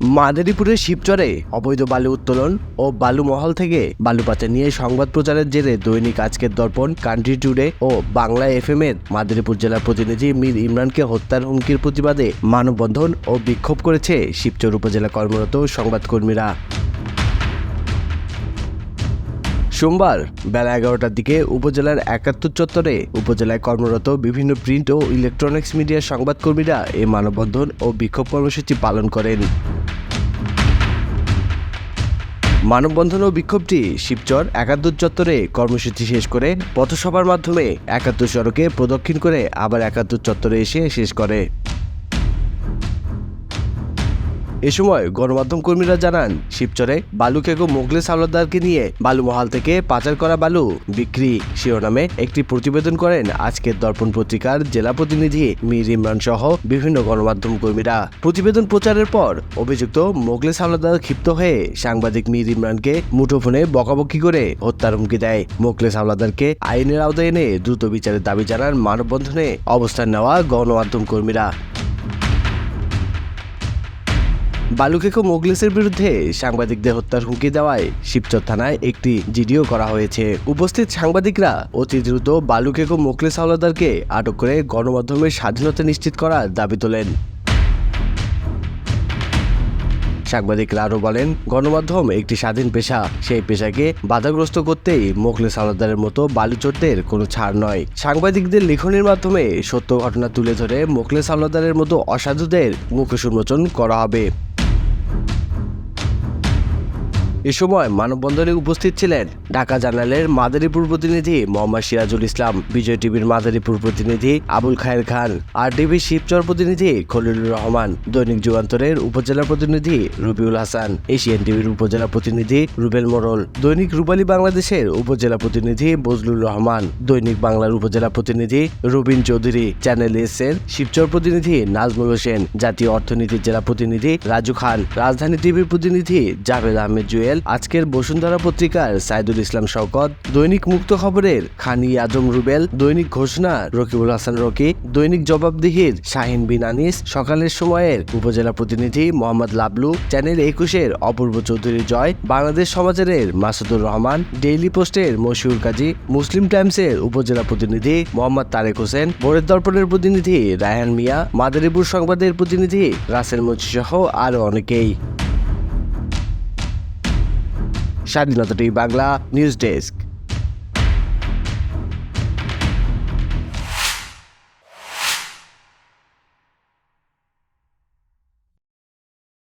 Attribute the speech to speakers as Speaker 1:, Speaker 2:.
Speaker 1: মাদারীপুরের শিবচরে অবৈধ বালু উত্তোলন ও বালু মহল থেকে বালু পাচার নিয়ে সংবাদ প্রচারের জেরে দৈনিক আজকের দর্পণ, কান্ট্রি টুডে ও বাংলা এফএম এর মাদারীপুর জেলার প্রতিনিধি মীর ইমরানকে হত্যার হুমকির প্রতিবাদে মানববন্ধন ও বিক্ষোভ করেছে শিবচর উপজেলা কর্মরত সংবাদকর্মীরা। সোমবার বেলা 11টার দিকে উপজেলার ৭১ চত্বরে উপজেলায় কর্মরত বিভিন্ন প্রিন্ট ও ইলেকট্রনিক্স মিডিয়ার সংবাদকর্মীরা এই মানববন্ধন ও বিক্ষোভ কর্মসূচি পালন করেন। মানববন্ধন ও বিক্ষোভটি শিবচর ৭১ চত্বরে কর্মসূচি শেষ করে পথসভার মাধ্যমে ৭১ সড়কে প্রদক্ষিণ করে আবার ৭১ চত্বরে এসে শেষ করে। এ সময় গণমাধ্যম কর্মীরা জানান, শিবচরে বালু খেকো মোখলেস হাওলাদারকে নিয়ে বালু মহাল থেকে পাচার করা বালু বিক্রি শিরোনামে একটি প্রতিবেদন করেন আজকের দর্পণ পত্রিকার জেলা প্রতিনিধি মীর ইমরান সহ বিভিন্ন গণমাধ্যম কর্মীরা। প্রতিবেদন প্রচারের পর অভিযুক্ত মোখলেস হাওলাদার ক্ষিপ্ত হয়ে সাংবাদিক মীর ইমরানকে মুঠোফোনে বকাবকি করে হত্যার হুমকি দেয়। মোখলেস হাওলাদারকে আইনের আওতায় এনে দ্রুত বিচারের দাবি জানান মানববন্ধনে অবস্থান নেওয়া গণমাধ্যম কর্মীরা। বালু খেকো মোখলেসের বিরুদ্ধে সাংবাদিকদের হত্যার হুমকি দেওয়ায় শিবচর থানায় একটি জিডিও করা হয়েছে। উপস্থিত সাংবাদিকরা অতি দ্রুত বালু খেকো মোখলেস হাওলাদারকে আটক করে গণমাধ্যমের স্বাধীনতা নিশ্চিত করার দাবি তোলেন। সাংবাদিকরা আরও বলেন, গণমাধ্যম একটি স্বাধীন পেশা, সেই পেশাকে বাধাগ্রস্ত করতেই মোখলেস হাওলাদারের মতো বালুচোরদের কোনো ছাড় নয়। সাংবাদিকদের লেখনের মাধ্যমে সত্য ঘটনা তুলে ধরে মোখলেস হাওলাদারের মতো অসাধুদের মুখোশ উন্মোচন করা হবে। এ সময় মানববন্ধনে উপস্থিত ছিলেন ঢাকা জার্নালের মাদারীপুর প্রতিনিধি মোহাম্মদ সিরাজুল ইসলাম, বিজয় টিভির মাদারীপুর প্রতিনিধি আবুল খায়ের খান, আর টিভির শিবচর প্রতিনিধি খলিলুর রহমান, দৈনিক যুগান্তরের উপজেলা প্রতিনিধি রবিউল হাসান, এশিয়ান টিভির উপজেলা প্রতিনিধি রুবেল মোড়ল, দৈনিক রূপালী বাংলাদেশের উপজেলা প্রতিনিধি বজলুর রহমান, দৈনিক বাংলার উপজেলা প্রতিনিধি রবিন চৌধুরী, চ্যানেল এস এর শিবচর প্রতিনিধি নাজমুল হোসেন, জাতীয় অর্থনীতির জেলা প্রতিনিধি রাজু খান, রাজধানী টিভির প্রতিনিধি জাভেদ আহমেদ জুয়েল, আজকের বসুন্ধরা পত্রিকার সাইদুল ইসলাম শওকত, দৈনিক মুক্ত খবরের খানি আজম রুবেল, দৈনিক ঘোষণা রকিবুল হাসান রকি, দৈনিক জবাবদিহির শাহিন বিন আনিস, সকালের সময়ের উপজেলা প্রতিনিধি মোহাম্মদ লাবলু, চ্যানেল ২১-এর অপূর্ব চৌধুরী জয়, বাংলাদেশ সমাচারের মাসুদুর রহমান, ডেইলি পোস্টের মশিউর কাজী, মুসলিম টাইমসের উপজেলা প্রতিনিধি মোহাম্মদ তারেক হোসেন, ভোরের দর্পণের প্রতিনিধি রায়হান মিয়া, মাদারীপুর সংবাদের প্রতিনিধি রাসেল মুন্সি সহ আরও অনেকেই। স্বাধীনতা টিভি বাংলা নিউজ ডেস্ক।